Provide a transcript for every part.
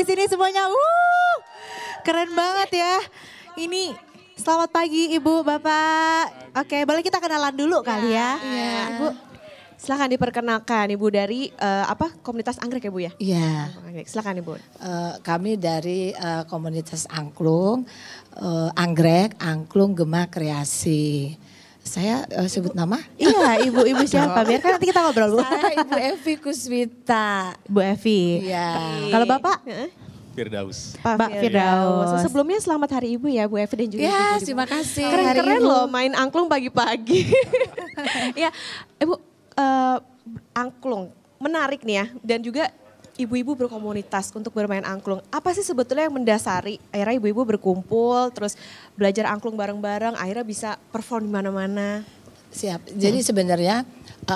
di sini semuanya. Keren banget ya. Ini selamat pagi Ibu, Bapak. Oke, boleh kita kenalan dulu kali ya. Iya. Ibu, silakan diperkenalkan Ibu dari komunitas anggrek ya Bu ya? Iya. Silakan Ibu. Kami dari komunitas angklung, anggrek, angklung Gema Kreasi. Saya sebut nama? Iya, ibu siapa? Biar kan nanti kita ngobrol Bu. Saya Ibu Evi Kuswita. Bu Evi. Iya. Kalau Bapak? Firdaus. Pak Firdaus. Sebelumnya selamat hari Ibu ya Bu Evi dan juga Ya, Ibu. terima kasih. Keren-keren Hari Ibu. loh main angklung pagi-pagi. Ya, Ibu angklung menarik nih ya dan juga ibu-ibu berkomunitas untuk bermain angklung. Apa sih sebetulnya yang mendasari akhirnya ibu-ibu berkumpul terus belajar angklung bareng-bareng akhirnya bisa perform di mana-mana? Siap. Jadi sebenarnya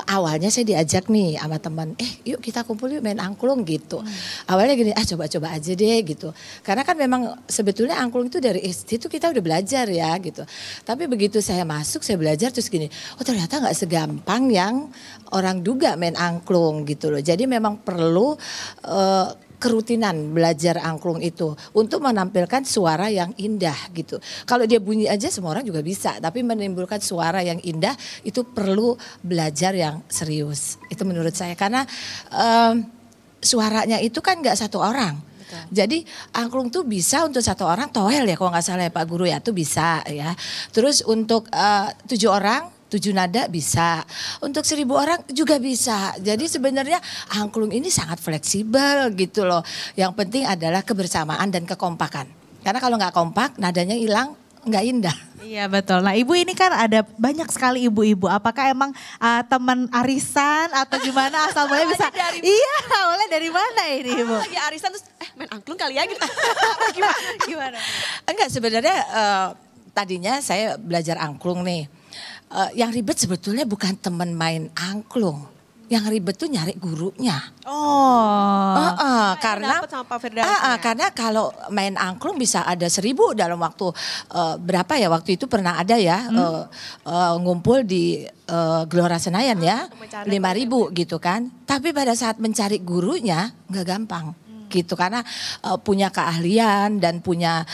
awalnya saya diajak nih sama teman, yuk kita kumpul yuk main angklung gitu. Awalnya gini, coba-coba aja deh gitu. Karena kan memang sebetulnya angklung itu dari SD itu kita udah belajar ya gitu. Tapi begitu saya masuk, saya belajar terus gini, oh ternyata gak segampang yang orang duga main angklung gitu loh. Jadi memang perlu kerutinan belajar angklung itu untuk menampilkan suara yang indah gitu. Kalau dia bunyi aja semua orang juga bisa, tapi menimbulkan suara yang indah itu perlu belajar yang serius. Itu menurut saya karena suaranya itu kan nggak satu orang. Betul. Jadi angklung tuh bisa untuk satu orang toel ya kalau nggak salah ya Pak Guru ya tuh bisa ya. Terus untuk 7 orang 7 nada bisa, untuk 1000 orang juga bisa. Jadi sebenarnya angklung ini sangat fleksibel gitu loh. Yang penting adalah kebersamaan dan kekompakan. Karena kalau nggak kompak nadanya hilang nggak indah. Iya betul. Nah Ibu ini kan ada banyak sekali ibu-ibu. Apakah emang teman arisan atau gimana asal mulai bisa? Iya awalnya dari mana ini Ibu? Lagi arisan terus main angklung kali ya gitu. Gimana? Enggak sebenarnya tadinya saya belajar angklung nih. Yang ribet sebetulnya bukan teman main angklung. Yang ribet tuh nyari gurunya. Karena dapet sama Pak Firdaus ya? karena kalau main angklung bisa ada 1000 dalam waktu berapa ya waktu itu pernah ada ya ngumpul di Gelora Senayan ya 5.000 gitu kan. Tapi pada saat mencari gurunya nggak gampang. Gitu karena punya keahlian dan punya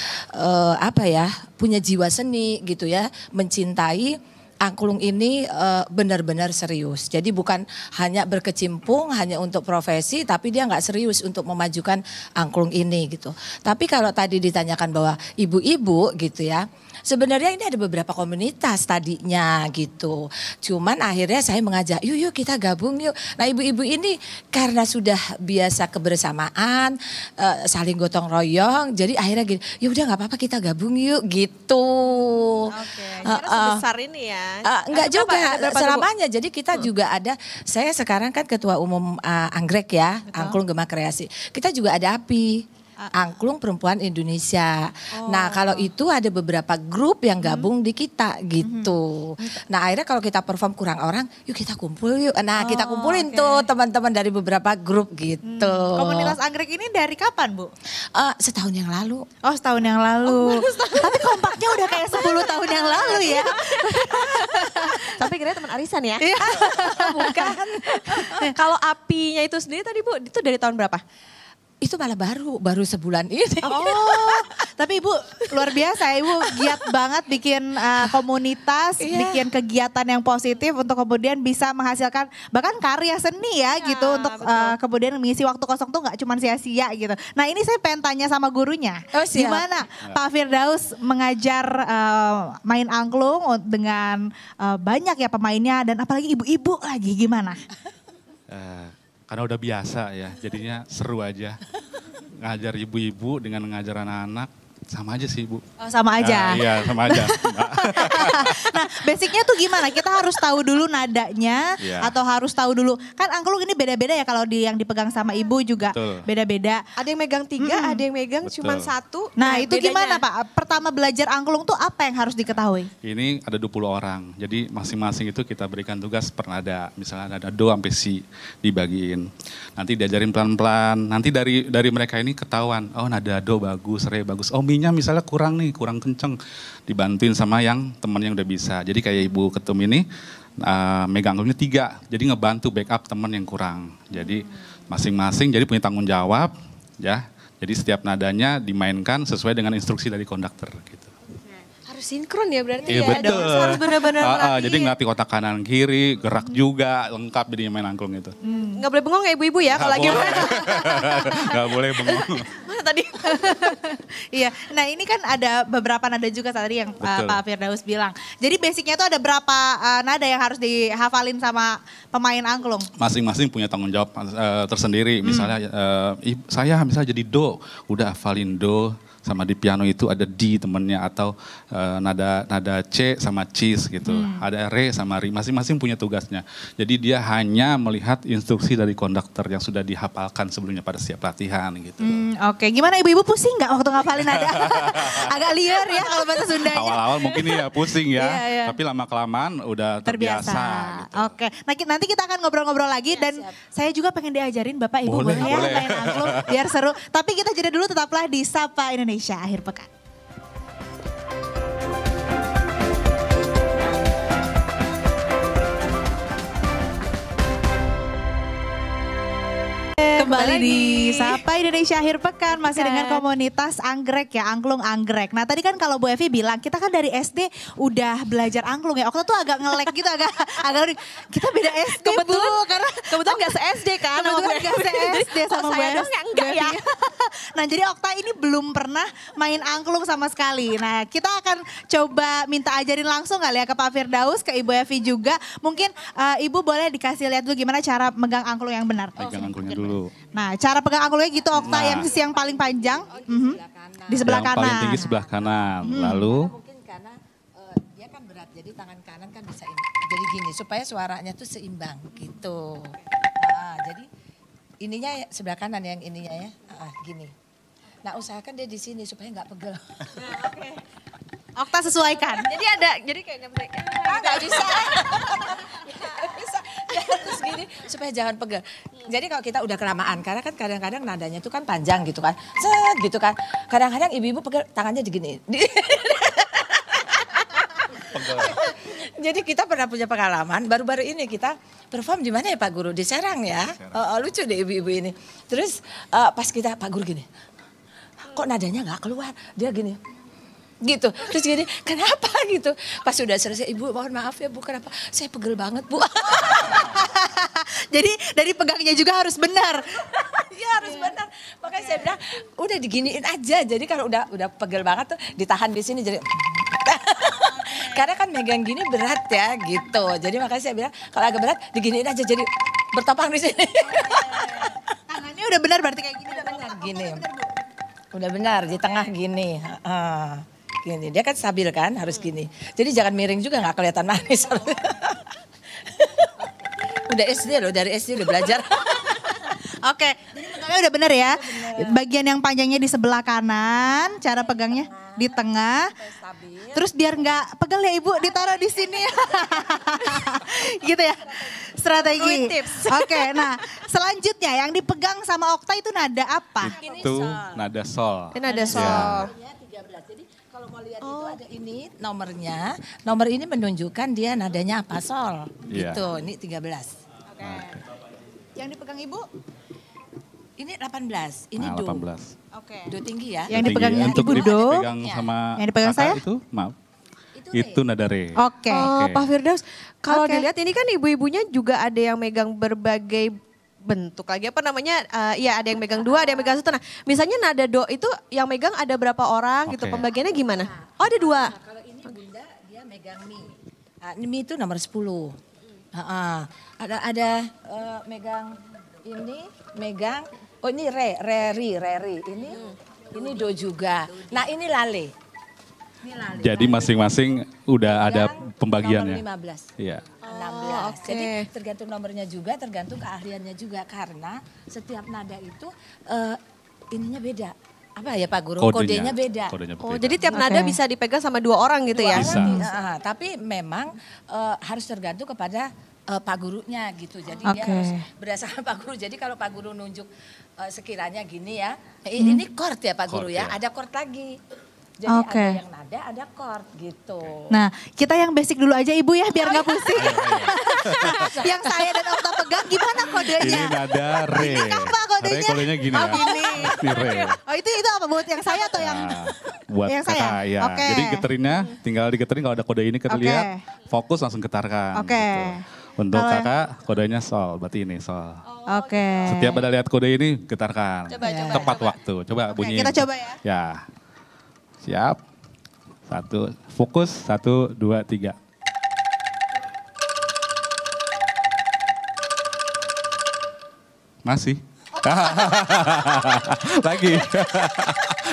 punya jiwa seni gitu ya, mencintai angklung ini benar-benar serius. Jadi bukan hanya berkecimpung hanya untuk profesi, tapi dia nggak serius untuk memajukan angklung ini gitu. Tapi kalau tadi ditanyakan bahwa ibu-ibu gitu ya, sebenarnya ini ada beberapa komunitas tadinya gitu. Cuman akhirnya saya mengajak, yuk kita gabung yuk. Nah ibu-ibu ini karena sudah biasa kebersamaan, saling gotong royong, jadi akhirnya gini, ya udah nggak apa-apa kita gabung yuk gitu. Oke, kira sebesar ini ya. Enggak juga selamanya. Jadi kita juga ada, saya sekarang kan ketua umum anggrek ya, Angklung Gema Kreasi. Kita juga ada API. Angklung Perempuan Indonesia. Nah kalau itu ada beberapa grup yang gabung di kita gitu. Nah akhirnya kalau kita perform kurang orang, yuk kita kumpul yuk. Nah kita kumpulin tuh teman-teman dari beberapa grup gitu. Komunitas anggrek ini dari kapan Bu? Setahun yang lalu. Oh setahun yang lalu. Tapi kompaknya udah kayak 10 tahun yang lalu ya. Tapi kira teman arisan ya. Bukan. Kalau apinya itu sendiri tadi Bu, itu dari tahun berapa? Itu malah baru sebulan ini. Tapi Ibu luar biasa, Ibu giat banget bikin komunitas, bikin kegiatan yang positif untuk kemudian bisa menghasilkan bahkan karya seni ya gitu untuk kemudian mengisi waktu kosong tuh nggak cuma sia-sia gitu. Nah ini saya pengen tanya sama gurunya, gimana Pak Firdaus mengajar main angklung dengan banyak ya pemainnya dan apalagi ibu-ibu lagi gimana? Karena udah biasa ya, jadinya seru aja. Ngajar ibu-ibu dengan ngajar anak-anak, sama aja sih Bu. Oh, sama aja? Iya sama aja. Nah basicnya tuh gimana? Kita harus tahu dulu nadanya atau harus tahu dulu. Kan angklung ini beda-beda ya kalau yang dipegang sama ibu juga beda-beda. Ada yang megang 3, ada yang megang cuma 1. Nah itu bedanya gimana Pak? Pertama belajar angklung tuh apa yang harus diketahui? Ini ada 20 orang, jadi masing-masing itu kita berikan tugas per nada. Misalnya ada do sampai si dibagiin. Nanti diajarin pelan-pelan, nanti dari mereka ini ketahuan, oh nada do bagus, re bagus. Oh minya misalnya kurang kenceng. Dibantuin sama yang teman yang udah bisa. Jadi kayak Ibu Ketum ini megang anglungnya 3, jadi ngebantu backup teman yang kurang. Jadi masing-masing jadi punya tanggung jawab ya. Jadi setiap nadanya dimainkan sesuai dengan instruksi dari konduktor gitu. Harus sinkron ya berarti Iya ya. betul. Harus benar-benar melatih. Jadi ngelatih otak kanan kiri, gerak juga, lengkap jadi main angklung itu. Nggak boleh bengong ya ibu-ibu ya kalau lagi main. Gak boleh bengong. Mana tadi? Iya, nah ini kan ada beberapa nada juga tadi yang Betul. Pak Firdaus bilang. Jadi basicnya tuh ada berapa nada yang harus dihafalin sama pemain angklung? Masing-masing punya tanggung jawab tersendiri. Misalnya saya misalnya jadi do, udah hafalin do. Sama di piano itu ada D temennya atau nada C sama cis gitu. Ada re sama ri, masing-masing punya tugasnya. Jadi dia hanya melihat instruksi dari konduktor yang sudah dihafalkan sebelumnya pada setiap latihan gitu. Oke, gimana ibu-ibu pusing nggak waktu ngapalin nada? Agak liar ya kalau bahasa Sundanya. Awal-awal mungkin ya pusing ya, Iya, iya. tapi lama-kelamaan udah terbiasa. Gitu. Oke, nah nanti kita akan ngobrol-ngobrol lagi dan saya juga pengen diajarin Bapak Ibu Boleh, boleh ya boleh. main angklung biar seru. Tapi kita jeda dulu, tetaplah di Sapa Indonesia akhir pekan. Kembali di Sapa Indonesia akhir pekan masih dengan komunitas anggrek ya, angklung anggrek. Nah tadi kan kalau Bu Evi bilang kita kan dari SD udah belajar angklung ya. Okta tuh agak ngelek gitu, agak kita beda SD Bu, karena Kebetulan nggak se-SD kan. kebetulan gak se-SD sama Oh, Bu saya dong yang enggak ya. Nah jadi Okta ini belum pernah main angklung sama sekali. Nah kita akan coba minta ajarin langsung kali ya ke Pak Firdaus, ke Ibu Evi juga. Mungkin Ibu boleh dikasih lihat dulu gimana cara megang angklung yang benar. Pegang angklungnya dulu. Nah, cara pegang angklungnya gitu Okta, Nah. yang sisi yang paling panjang. Di sebelah Yang kanan. paling tinggi sebelah kanan. Lalu Mungkin karena dia kan berat, jadi tangan kanan kan bisa ini. Jadi gini, supaya suaranya tuh seimbang gitu. Nah, jadi ininya ya, sebelah kanan yang ininya ya, gini. Nah usahakan dia di sini supaya nggak pegel. Okta sesuaikan. Jadi kayak nyampe. Nggak bisa. Nggak bisa. Ya, terus gini supaya jangan pegel. Jadi kalau kita udah kelamaan, karena kan kadang-kadang nadanya tuh kan panjang gitu kan. Set gitu kan. Kadang-kadang ibu-ibu pegel tangannya digini. Jadi kita pernah punya pengalaman, baru-baru ini kita perform di mana ya Pak Guru? Di Serang ya. Lucu deh ibu-ibu ini. Terus pas kita Pak Guru gini, kok nadanya nggak keluar? Dia gini. Gitu, terus gini, kenapa gitu? Pas sudah selesai, ibu mohon maaf ya Bu, kenapa? Saya pegel banget Bu. Jadi dari pegangnya juga harus benar. Iya harus benar. Makanya saya bilang, udah diginiin aja. Jadi kalau udah pegel banget tuh ditahan di sini jadi. Karena kan megang gini berat ya gitu. Jadi makanya saya bilang kalau agak berat diginiin aja jadi bertopang di sini. Tangannya udah benar berarti kayak gini. Udah benar gini. Udah benar di tengah gini. Gini, dia kan stabil kan, harus gini. Jadi jangan miring juga, nggak kelihatan manis. Udah SD loh, dari SD udah belajar. Oke, jadi pegangnya udah benar ya. Bagian yang panjangnya di sebelah kanan, cara pegangnya di tengah. Terus biar nggak pegel ya Ibu, ditaruh di sini. Gitu ya, strategi. Oke, nah selanjutnya yang dipegang sama Okta itu nada apa? itu nada sol. Ini ada sol. 13. Jadi kalau mau lihat itu ada ini nomornya. Nomor ini menunjukkan dia nadanya apa sol. Iya. Gitu. Ini 13. Oke. Yang dipegang Ibu? Ini 18. Ini Nah, do. 18. Oke. Do tinggi ya. Yang dipegangnya Untuk Ibu do. dipegang sama Yang dipegang kakak saya? itu, maaf. Re. Itu nada re. Oke. Oh, Oke. Pak Firdaus, kalau Oke. dilihat ini kan ibu-ibunya juga ada yang megang berbagai bentuk lagi apa namanya? Ya ada yang megang dua, ada yang megang satu. Nah, misalnya nada do itu yang megang ada berapa orang gitu? Oke. Pembagiannya gimana? Oh, ada dua. Nah, kalau ini bunda dia megang mi. Ini mi itu nomor 10. Ada megang ini, megang. Oh ini re ri. Ini do juga. Nah ini lale. Ini lale. Jadi masing-masing udah ada Yang pembagiannya. Nomor 15. Iya. 16. oke. Jadi tergantung nomornya juga, tergantung keahliannya juga karena setiap nada itu ininya beda. Apa ya Pak Guru? Kodenya beda. Kodenya Oh, berbeda. jadi tiap nada Oke. bisa dipegang sama dua orang gitu ya? Bisa. Tapi memang harus tergantung kepada Pak Gurunya gitu. Jadi dia Oke. harus berdasarkan Pak Guru. Jadi kalau Pak Guru nunjuk sekiranya gini ya, ini chord ya Pak Guru Chord, ya, ya. ada chord lagi. Jadi Oke. ada yang nada, ada chord gitu. Nah, kita yang basic dulu aja Ibu ya, biar nggak pusing. Yang saya dan Okta pegang gimana kodenya? Ini nada re. Ini apa kodenya? Re kodenya gini Oh, ya. gini. Ini re. Oh itu apa buat yang saya atau yang Nah, buat yang kakak saya? ya. Oke. Jadi geterinnya tinggal digeterin kalau ada kode ini kita Oke. lihat, fokus langsung getarkan. Oke. Gitu. Untuk Kalau yang- kakak kodenya sol, berarti ini sol. Oke. Setiap ada lihat kode ini getarkan. Coba, coba, Tepat coba. waktu. Coba Oke, bunyi. kita coba ya. Ya. Siap. Fokus, 1, 2, 3. Masih. Lagi.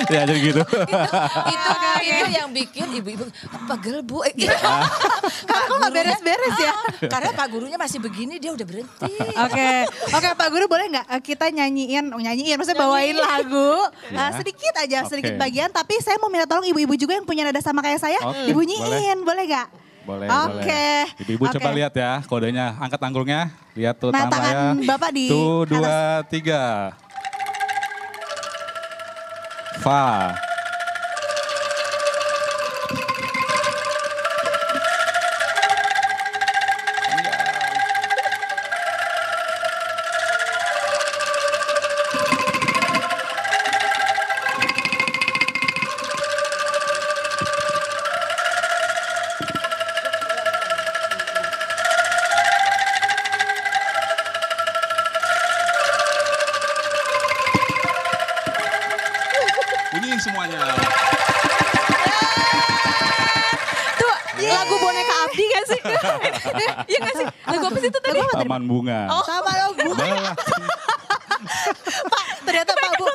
Ya jadi gitu. Itu yang bikin ibu-ibu pegel Bu. Karena kok nggak beres-beres ya? Karena Pak gurunya masih begini dia udah berhenti. Oke Pak Guru boleh nggak kita nyanyiin, maksudnya bawain lagu Ya. sedikit aja, sedikit Oke. bagian. Tapi saya mau minta tolong ibu-ibu juga yang punya nada sama kayak saya, Oke, dibunyiin, boleh nggak? Boleh, Oke. boleh. Ibu-ibu Oke. coba lihat ya kodenya. Angkat anggulnya. Lihat tuh Nah, tangan saya. tangan Bapak di Tuh, atas. 2, 3. Fa. Bunyiin semuanya. Tuh lagu boneka Abdi gak sih? Iya gak sih? Lagu apa sih itu tadi? Taman bunga. Sama lagu. Belah. Pak, ternyata Pak Bu.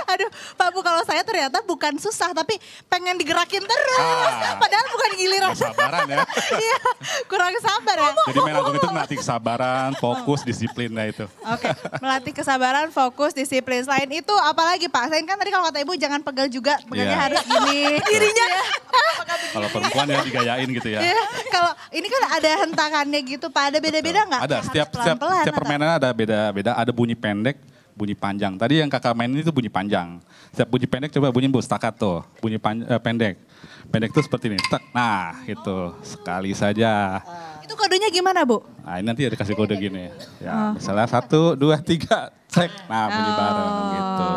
Aduh, Pak Bu kalau saya ternyata bukan susah tapi pengen digerakin terus. Ah. Padahal bukan giliran. Sabaran ya. Iya, kurang sabar ya. Jadi main lagu itu melatih kesabaran, fokus, disiplin lah itu. Oke, melatih kesabaran, fokus, disiplin. Selain itu apalagi Pak? Selain kan tadi kalau kata Ibu jangan pegal juga, pegalnya Iya. harus gini. Dirinya. Kalau perempuan ya digayain gitu ya. Iya, kalau ini kan ada hentakannya gitu Pak, ada beda-beda nggak? Ada, Harus setiap pelan-pelan atau- permainan ada beda-beda. Ada bunyi pendek, bunyi panjang. Tadi yang kakak main itu bunyi panjang. Setiap bunyi pendek coba bunyi Bu, staccato. Bunyi pendek. Pendek itu seperti ini. Tak. Nah, itu sekali saja. Itu kodenya gimana Bu? Nah, ini nanti ada kasih kode gini. Ya, misalnya 1, 2, 3, cek. Nah, bunyi bareng gitu.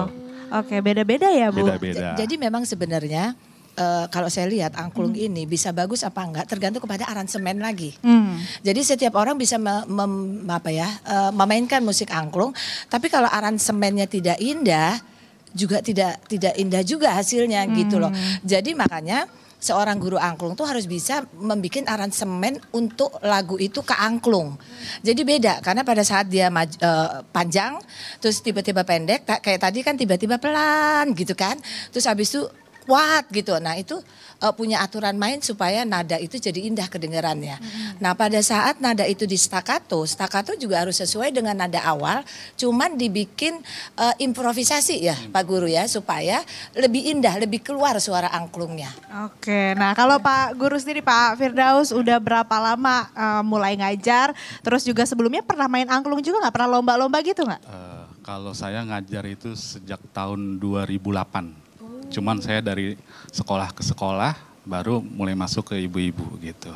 Oke, beda-beda ya Bu? Beda-beda. Jadi memang sebenarnya kalau saya lihat angklung ini bisa bagus apa enggak tergantung kepada aransemen lagi. Jadi setiap orang bisa memainkan musik angklung, tapi kalau aransemennya tidak indah juga tidak indah juga hasilnya gitu loh. Jadi makanya seorang guru angklung tuh harus bisa membuat aransemen untuk lagu itu ke angklung. Jadi beda karena pada saat dia panjang terus tiba-tiba pendek kayak tadi kan tiba-tiba pelan gitu kan. Terus habis itu kuat gitu. Nah itu punya aturan main supaya nada itu jadi indah kedengarannya. Nah pada saat nada itu di staccato juga harus sesuai dengan nada awal. Cuman dibikin improvisasi ya Pak Guru ya supaya lebih indah, lebih keluar suara angklungnya. Oke, nah kalau Pak Guru sendiri Pak Firdaus udah berapa lama mulai ngajar? Terus juga sebelumnya pernah main angklung juga nggak? Pernah lomba-lomba gitu nggak? Kalau saya ngajar itu sejak tahun 2008. Cuman saya dari sekolah ke sekolah baru mulai masuk ke ibu-ibu gitu.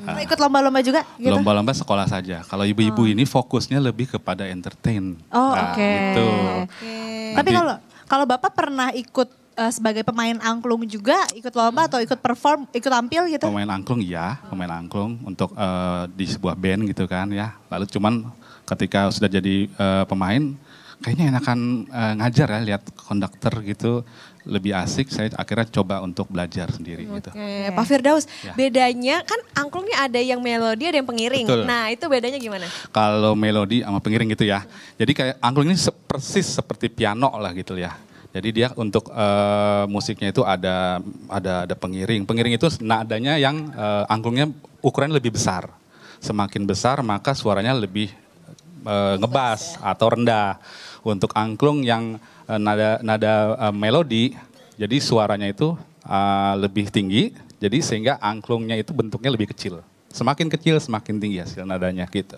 Pernah ikut lomba-lomba juga? Gitu? Lomba-lomba sekolah saja. Kalau ibu-ibu ini fokusnya lebih kepada entertain. Oh Nah, oke. gitu. Tapi Nanti- kalau Bapak pernah ikut sebagai pemain angklung juga, ikut lomba atau ikut perform, ikut tampil gitu? Pemain angklung ya, pemain angklung untuk di sebuah band gitu kan ya. Lalu cuman ketika sudah jadi pemain, kayaknya enakan ngajar ya, lihat konduktor gitu lebih asik. Saya akhirnya coba untuk belajar sendiri gitu. Oke, Pak Firdaus, Ya. bedanya kan angklungnya ada yang melodi, ada yang pengiring. Betul. Nah itu bedanya gimana? Kalau melodi sama pengiring gitu ya. Jadi kayak angklung ini persis seperti piano lah gitu ya. Jadi dia untuk musiknya itu ada pengiring. Pengiring itu nadanya yang angklungnya ukuran lebih besar. Semakin besar maka suaranya lebih ngebas atau rendah. Untuk angklung yang nada melodi, jadi suaranya itu lebih tinggi. Jadi sehingga angklungnya itu bentuknya lebih kecil. Semakin kecil semakin tinggi hasil nadanya gitu.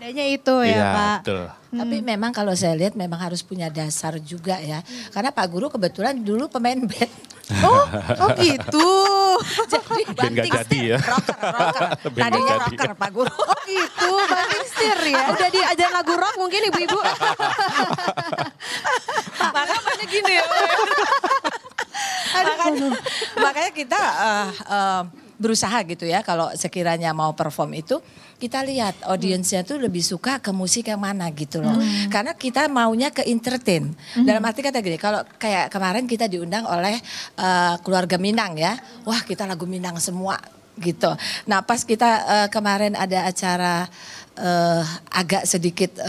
Bedanya itu ya Iya, Pak. betul. Tapi memang kalau saya lihat memang harus punya dasar juga ya. Karena Pak Guru kebetulan dulu pemain band. Oh gitu. Jadi Band gak jadi ya. rocker. Band gak Tadinya jadi. rocker Pak Guru. Oh gitu, banting setir ya. Udah diajarin lagu rock mungkin ibu-ibu. Makanya gini ya. makanya kita berusaha gitu ya kalau sekiranya mau perform itu kita lihat audiensnya tuh lebih suka ke musik yang mana gitu loh. Karena kita maunya ke entertain. Dalam arti kata gini, kalau kayak kemarin kita diundang oleh keluarga Minang ya. Wah kita lagu Minang semua gitu. Nah pas kita kemarin ada acara agak sedikit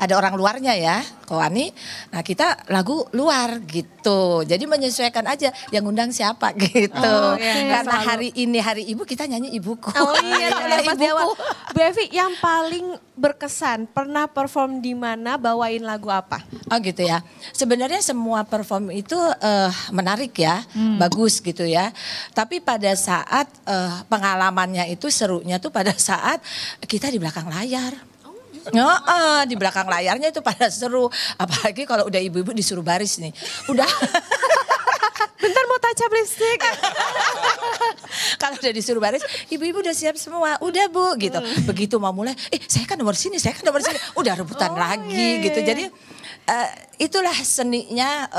ada orang luarnya ya, Kowani. Nah kita lagu luar gitu. Jadi menyesuaikan aja yang undang siapa gitu. Oh, iya, Karena selalu. hari ini hari ibu kita nyanyi ibuku. Oh iya, Karena pas di awal. ibuku. Bu Evi, yang paling berkesan pernah perform di mana, bawain lagu apa? Oh gitu ya. Sebenarnya semua perform itu menarik ya, bagus gitu ya. Tapi pada saat pengalamannya itu serunya tuh pada saat kita di belakang layar. Di belakang layarnya itu pada seru. Apalagi kalau udah ibu-ibu disuruh baris nih. Udah. Bentar mau touch up lipstick. Kalau udah disuruh baris, ibu-ibu udah siap semua. Udah Bu gitu. Begitu mau mulai, saya kan nomor sini, saya kan nomor sini. Udah rebutan lagi gitu. Jadi itulah seninya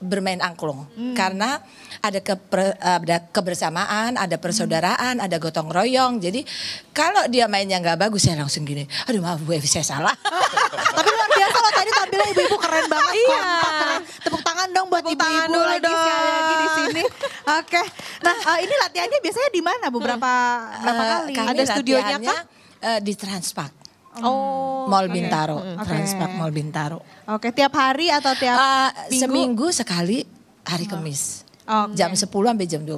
bermain angklung. Karena ada kebersamaan, ada persaudaraan, ada gotong royong. Jadi kalau dia mainnya nggak bagus, saya langsung gini, aduh maaf Bu Evi saya salah. Tapi luar biasa loh tadi tampilnya ibu-ibu keren banget. Iya. Kompak, keren. Tepuk tangan dong buat Tepuk tangan ibu-ibu dulu lagi dong. sekali lagi di sini. Oke. Nah ini latihannya biasanya di mana Bu? Berapa kali? Kami Ada studionya latihannya, kah? di Transpark. Oh. Mall Bintaro, Oke. Transpark Mall Bintaro. Oke, tiap hari atau tiap minggu? Seminggu sekali hari Kamis. Oke. Jam 10 sampai jam 12.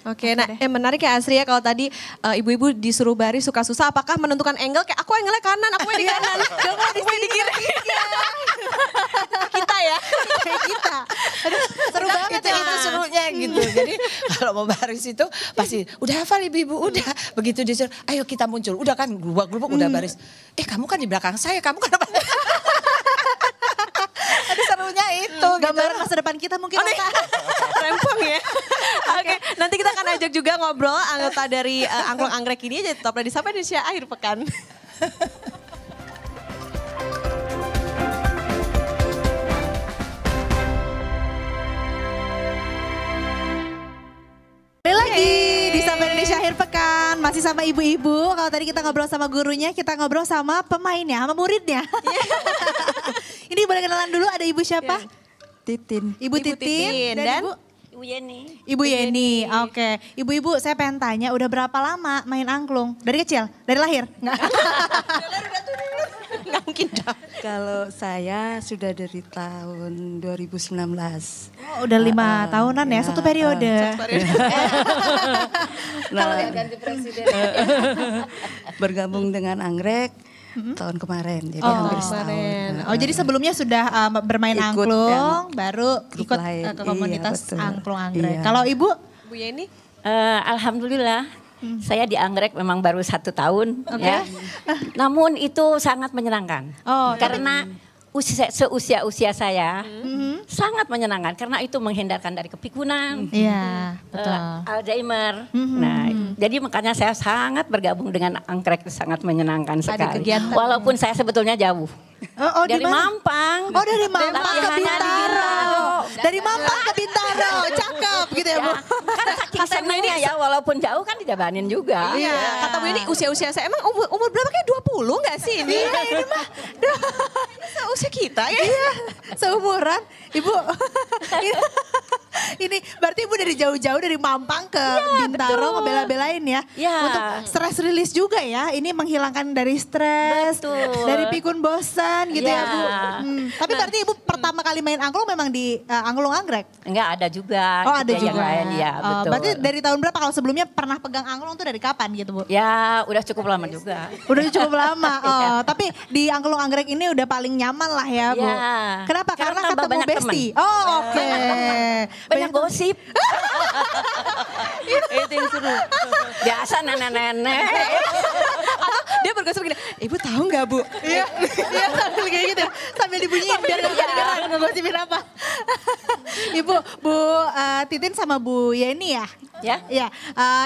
Oke, nah menarik ya Asri ya kalau tadi ibu-ibu disuruh baris suka susah, apakah menentukan angle kayak aku angle-nya kanan, aku yang di kanan, aku yang di kiri. Kita ya. Kayak kita. Aduh, seru Udah, banget itu, ya. itu serunya gitu. Jadi kalau mau baris itu pasti udah hafal ibu-ibu, udah. Begitu disuruh, ayo kita muncul. Udah kan gerubak-gerubak udah baris. Kamu kan di belakang saya, kamu kan depan. Ada serunya itu. Gambaran masa depan kita mungkin. Rempong ya. Oke, nanti kita akan ajak juga ngobrol anggota dari Angklung Anggrek ini aja tetaplah di Sapa Indonesia akhir pekan. Kembali lagi di Sapa Indonesia akhir pekan, masih sama ibu-ibu. Kalau tadi kita ngobrol sama gurunya, kita ngobrol sama pemainnya, sama muridnya. Ini boleh kenalan dulu, ada ibu siapa? Titin. Ibu Titin dan Ibu Ibu Yeni. Ibu Yeni. Oke. Ibu-ibu saya pengen tanya, udah berapa lama main angklung? Dari kecil? Dari lahir? Nggak. Nggak mungkin dong. Kalau saya sudah dari tahun 2019. Oh, udah 5 tahunan ya, satu periode. Nah, bergabung dengan Anggrek tahun kemarin. Jadi hampir setahun. Oh, jadi sebelumnya sudah bermain Ikut angklung, yang baru grup ikut lain. ke komunitas Iya, betul. angklung anggrek. Iya. Kalau Ibu? Bu Yeni? Alhamdulillah, saya di Anggrek memang baru 1 tahun, ya. Namun itu sangat menyenangkan, Oh, karena seusia saya sangat menyenangkan karena itu menghindarkan dari kepikunan, Iya, betul. Alzheimer. Nah, jadi makanya saya sangat bergabung dengan Anggrek, sangat menyenangkan sekali. kegiatan. Walaupun saya sebetulnya jauh Oh, dari di mana? Mampang. Oh, dari Mampang ke Latihannya di Bintaro. Dari Mampang ke Bintaro, cakep gitu ya, Bu. Kan saking senangnya ya, walaupun jauh kan dijabanin juga. Iya, kata Bu Yeni usia-usia saya emang umur berapa kayak 20 nggak sih ini? Iya, ini mah seusia kita ya. Iya, seumuran. Ibu, ini berarti Ibu dari jauh-jauh dari Mampang ke Bintaro ngebela-belain ya. Iya. Untuk stress release juga ya. Ini menghilangkan dari stres, Betul. dari pikun bosan gitu ya, Iya. Bu. Tapi berarti Ibu pertama kali main angklung memang di Angklung Anggrek? Enggak, ada juga. Oh, ada yang juga. lain, ya, Oh, betul. berarti dari tahun berapa kalau sebelumnya pernah pegang angklung tuh dari kapan gitu, Bu? Ya, udah cukup lama juga. Udah cukup lama. Oh, tapi di Angklung Anggrek ini udah paling nyaman lah ya, Bu. Ya. Kenapa? Karena Karena ketemu banyak Besti. teman. Oh, oke. Banyak gosip. Itu yang seru. Biasa nenek-nenek. Dia Dia bergosip gini, Ibu tahu nggak Bu? Iya, sambil kayak gitu, sambil dibunyiin biar gak kedengeran ngegosipin apa. Ibu, Bu Titin sama Bu Yeni ya? Ya. Iya,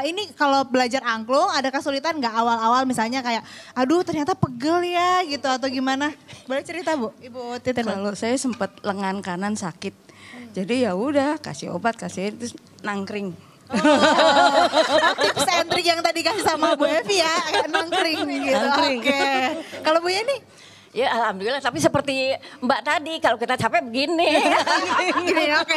ini kalau belajar angklung ada kesulitan nggak awal-awal misalnya kayak, aduh ternyata pegel ya gitu atau gimana? Boleh cerita Bu, Ibu Titin? Kalau saya sempat lengan kanan sakit. Jadi ya udah kasih obat, kasih terus nangkring. Tips and trick yang tadi kasih sama Bu Evi ya, kayak nangkring gitu. Oke. Kalau Bu Yeni? Ya alhamdulillah, tapi seperti Mbak tadi kalau kita capek begini. Gini, oke.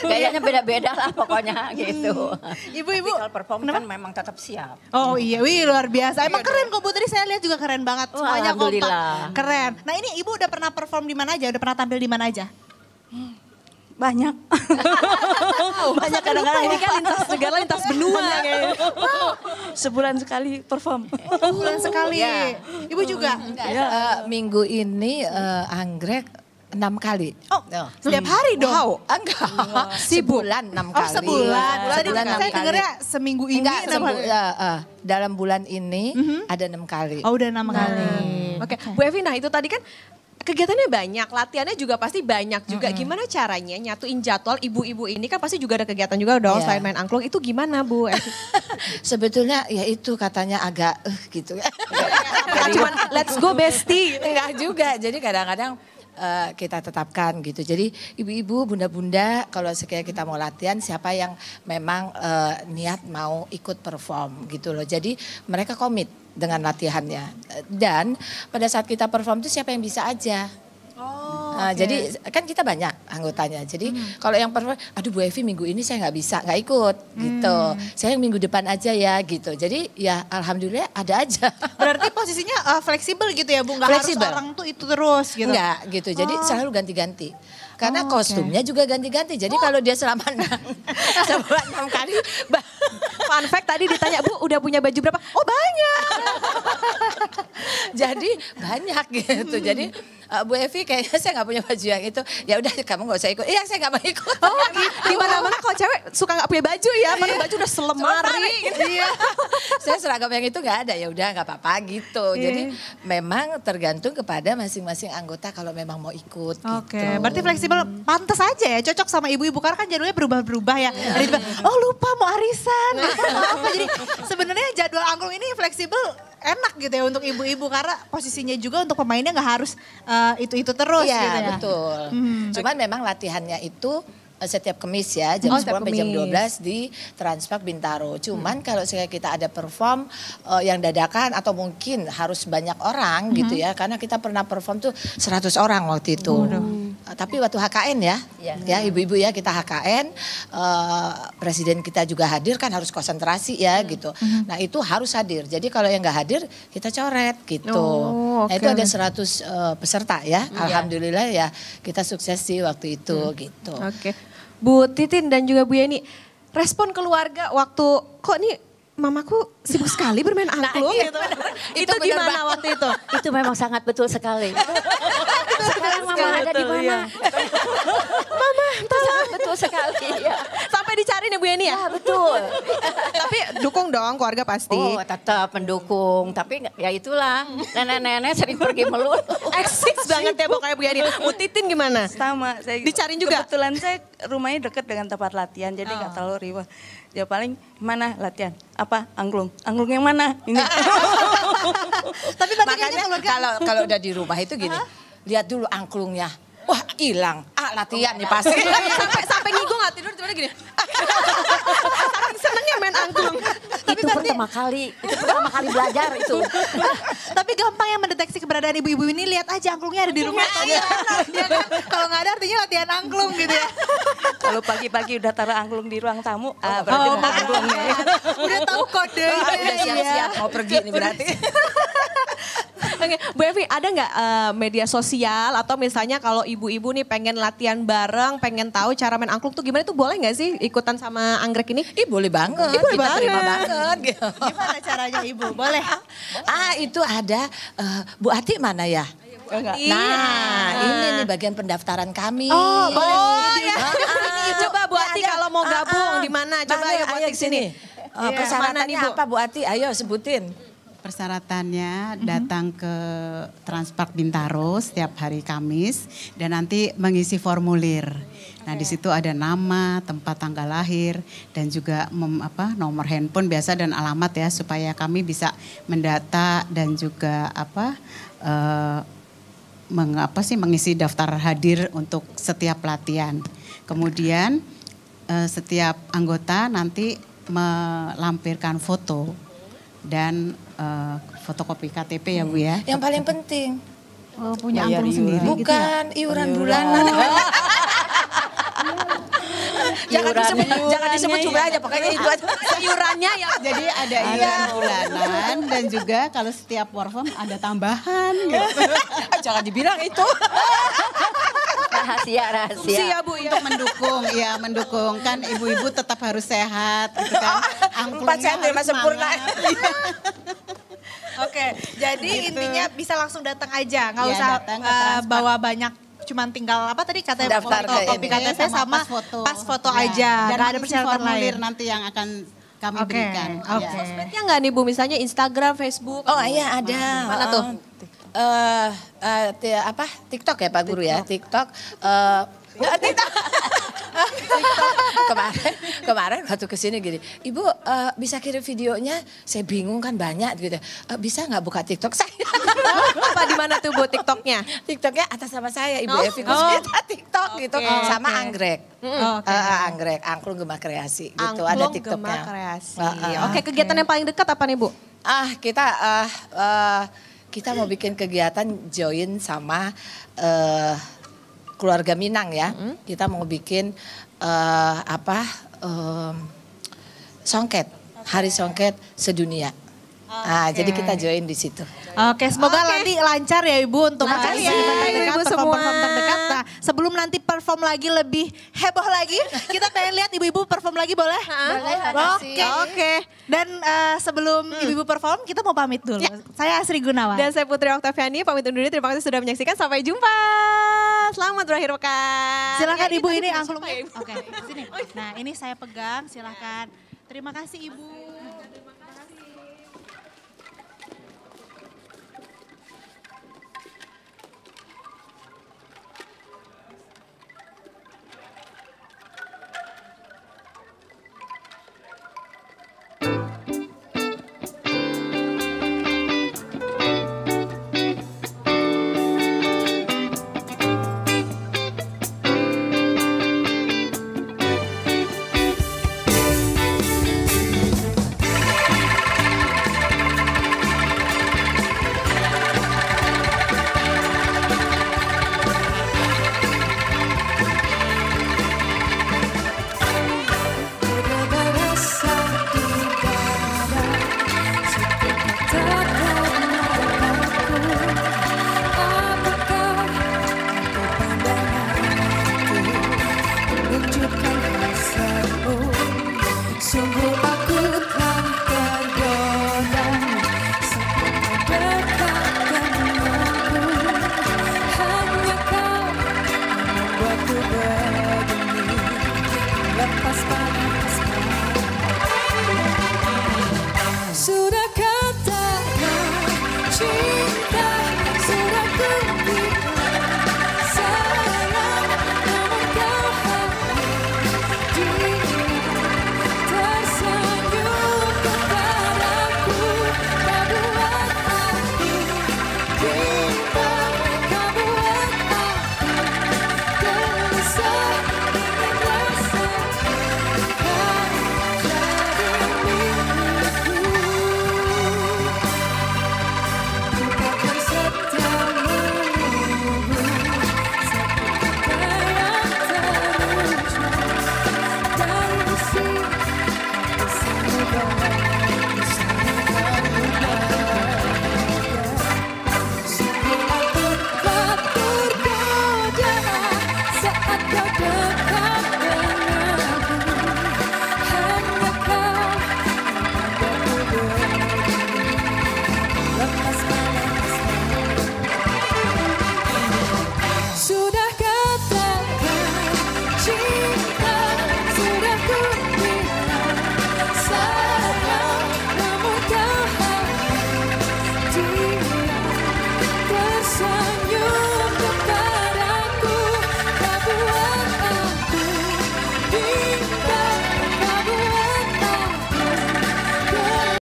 Gayanya beda-beda lah pokoknya gitu. Ibu-ibu. Tapi kalau perform kan memang tetap siap. Oh iya, wih luar biasa. Emang keren kok Bu, tadi saya lihat juga keren banget. Oh, Semuanya kompak. alhamdulillah. Keren. Nah ini Ibu udah pernah perform di mana aja? Udah pernah tampil di mana aja? Banyak. Banyak kadang-kadang ini kan lintas negara, lintas benua kayaknya. Sebulan sekali perform. Bulan sekali. Ya. Ibu juga? Minggu ini anggrek 6 kali. Oh, setiap hari dong? Wow, enggak. Sebulan 6 Oh kali. sebulan. Sebulan Tadi 6 saya kali. dengernya seminggu ini. Enggak, 6 kali. dalam bulan ini ada 6 kali. Oh udah 6 kali. Oke, Bu Evi, nah itu tadi kan kegiatannya banyak, latihannya juga pasti banyak juga. Gimana caranya nyatuin jadwal ibu-ibu ini kan pasti juga ada kegiatan juga dong Iya. selain main angklung. Itu gimana Bu Evi? Sebetulnya ya itu katanya agak gitu. Cuman let's go bestie. Enggak juga. Jadi kadang-kadang kita tetapkan gitu. Jadi ibu-ibu, bunda-bunda kalau sekiranya kita mau latihan siapa yang memang niat mau ikut perform gitu loh. Jadi mereka komit dengan latihannya. Dan pada saat kita perform itu siapa yang bisa aja. Jadi kan kita banyak anggotanya. Jadi kalau yang perform, aduh Bu Evi minggu ini saya nggak bisa, nggak ikut gitu. Saya yang minggu depan aja ya gitu. Jadi ya alhamdulillah ada aja. Berarti posisinya fleksibel gitu ya Bu? Nggak harus Fleksibel. orang tuh itu terus gitu? Enggak gitu, jadi selalu ganti-ganti. Karena kostumnya juga ganti-ganti. Jadi kalau dia selama sebulan 6 kali. Fun fact tadi ditanya, Bu udah punya baju berapa? Oh banyak. Jadi banyak gitu. Jadi Bu Evi kayaknya saya nggak punya baju yang itu. Ya udah kamu nggak usah ikut. Iya saya nggak mau ikut. Oh di mana-mana kalau cewek suka nggak punya baju ya, padahal baju udah selemari. Iya. Saya seragam yang itu nggak ada, ya udah nggak apa-apa gitu. Jadi memang tergantung kepada masing-masing anggota kalau memang mau ikut. Oke, gitu. berarti fleksibel, pantas aja ya, cocok sama ibu-ibu karena kan jadwalnya berubah-berubah ya. Tiba-tiba, oh lupa mau arisan, lupa mau apa. Jadi sebenarnya jadwal angklung ini fleksibel enak gitu ya untuk ibu-ibu karena posisinya juga untuk pemainnya nggak harus itu-itu terus Iya gitu ya. betul. Cuman memang latihannya itu setiap Kamis ya jam 10 sampai jam 12 di Transpark Bintaro. Cuman kalau kita ada perform yang dadakan atau mungkin harus banyak orang gitu ya. Karena kita pernah perform tuh 100 orang waktu itu. Tapi waktu HKN ya ibu-ibu ya kita HKN. Presiden kita juga hadir kan harus konsentrasi ya gitu. Nah itu harus hadir. Jadi kalau yang nggak hadir kita coret gitu. Nah itu ada 100 peserta ya. Alhamdulillah ya kita sukses sih waktu itu gitu. Oke. Bu Titin dan juga Bu Yeni, respon keluarga waktu kok nih mamaku sibuk sekali bermain angklung gitu. Itu benar gimana banget. waktu itu? Itu memang sangat betul sekali. Sekarang mama ada di mana? Mama, itu sangat betul sekali. Ya. Sampai dicari nih Bu Yeni ya? Ya betul. Tapi dukung dong keluarga pasti. Oh tetap mendukung, tapi ya itulah nenek-nenek sering pergi melulu. Eksis banget ya pokoknya Bu Yeni. Bu Titin gimana? Sama, saya Dicariin juga? Kebetulan saya rumahnya dekat dengan tempat latihan, jadi nggak terlalu riwah. Ya paling mana latihan? Apa? Angklung. Angklung yang mana? Ini. Tapi berarti Makanya kayaknya keluarga kalau udah di rumah itu gini, lihat dulu angklungnya. Wah hilang, latihan nih pasti. sampai ngigo nggak tidur tiba-tiba gini. Saking senengnya main angklung. Itu pertama kali belajar itu. tapi gampang ya mendeteksi keberadaan ibu-ibu ini, lihat aja angklungnya ada di rumah. Iya kan? Kalau nggak ada artinya latihan angklung gitu ya. Kalau pagi-pagi udah taruh angklung di ruang tamu, berarti mau angklung nih. Udah tahu kode. Udah siap-siap mau pergi nih berarti. Oke, Bu Evi ada nggak media sosial atau misalnya kalau ibu-ibu nih pengen latihan bareng, pengen tahu cara main angklung tuh gimana, tuh boleh nggak sih ikutan sama anggrek ini? Ih boleh banget, Boleh kita terima banget. banget. Gitu. Gimana caranya ibu? Boleh? Itu ada Bu Ati mana ya? Nah ini nih bagian pendaftaran kami. Oh boleh. ya. Coba Bu Ati kalau mau gabung di mana? Coba ayo Bu Ati ke sini. Mana nih, Persyaratannya Bu? apa Bu Ati? Ayo sebutin. Persyaratannya datang ke Transpark Bintaro setiap hari Kamis dan nanti mengisi formulir. Nah, di situ ada nama, tempat tanggal lahir dan juga nomor handphone biasa dan alamat ya supaya kami bisa mendata dan juga mengisi daftar hadir untuk setiap pelatihan. Kemudian setiap anggota nanti melampirkan foto dan fotokopi KTP ya Bu ya. Yang paling penting. Punya angklung sendiri gitu ya? Bukan iuran bulanan. Jangan disebut jumlah aja, pokoknya itu aja. Iurannya ya. Jadi ada iuran bulanan dan juga kalau setiap perform ada tambahan gitu. Jangan dibilang itu. Rahasia. Ya Bu ya. Untuk mendukung kan ibu-ibu tetap harus sehat gitu kan. Empat sehat lima sempurna. Oke, jadi intinya bisa langsung datang aja, nggak Iya, usah datang ke Transpark. bawa banyak. Cuman tinggal apa tadi katanya Daftar foto, ke kopi ini. KTP sama pas foto Ya. aja, Dan nggak ada mengisi persyaratan formulir lain. nanti yang akan kami Oke, berikan. oke. Ya. Sosmednya nggak nih Bu, misalnya Instagram, Facebook? Oh iya ada. Mana tuh? TikTok ya Pak Guru ya. TikTok. TikTok. Kemarin waktu kesini gini, Ibu bisa kirim videonya? Saya bingung kan banyak gitu. Bisa nggak buka TikTok saya? Apa di mana tuh Bu TikToknya? TikToknya atas sama saya Ibu Evi Kusmita TikTok gitu sama Anggrek. Anggrek, Angklung Gemah Kreasi gitu. Ada TikToknya. Gemah Kreasi. Oke, kegiatan yang paling dekat apa nih Bu? Kita mau bikin kegiatan join sama keluarga Minang ya. Kita mau bikin songket, hari songket sedunia. Jadi kita join di situ. Oke, semoga nanti lancar ya Ibu untuk Lancar ya, Ibu semua. perform terdekat. Nah, sebelum nanti perform lagi lebih heboh lagi, kita pengen lihat ibu-ibu perform lagi boleh? Oke. Dan sebelum ibu-ibu perform, kita mau pamit dulu. Saya Asri Gunawan. Dan saya Putri Oktaviani, pamit undur diri. Terima kasih sudah menyaksikan. Sampai jumpa. Selamat berakhir pekan. Silakan Ya, Ibu, ini tadi angklungnya. siapa ya, Ibu? Oke, sini. Nah, ini saya pegang, silakan. Terima kasih Ibu.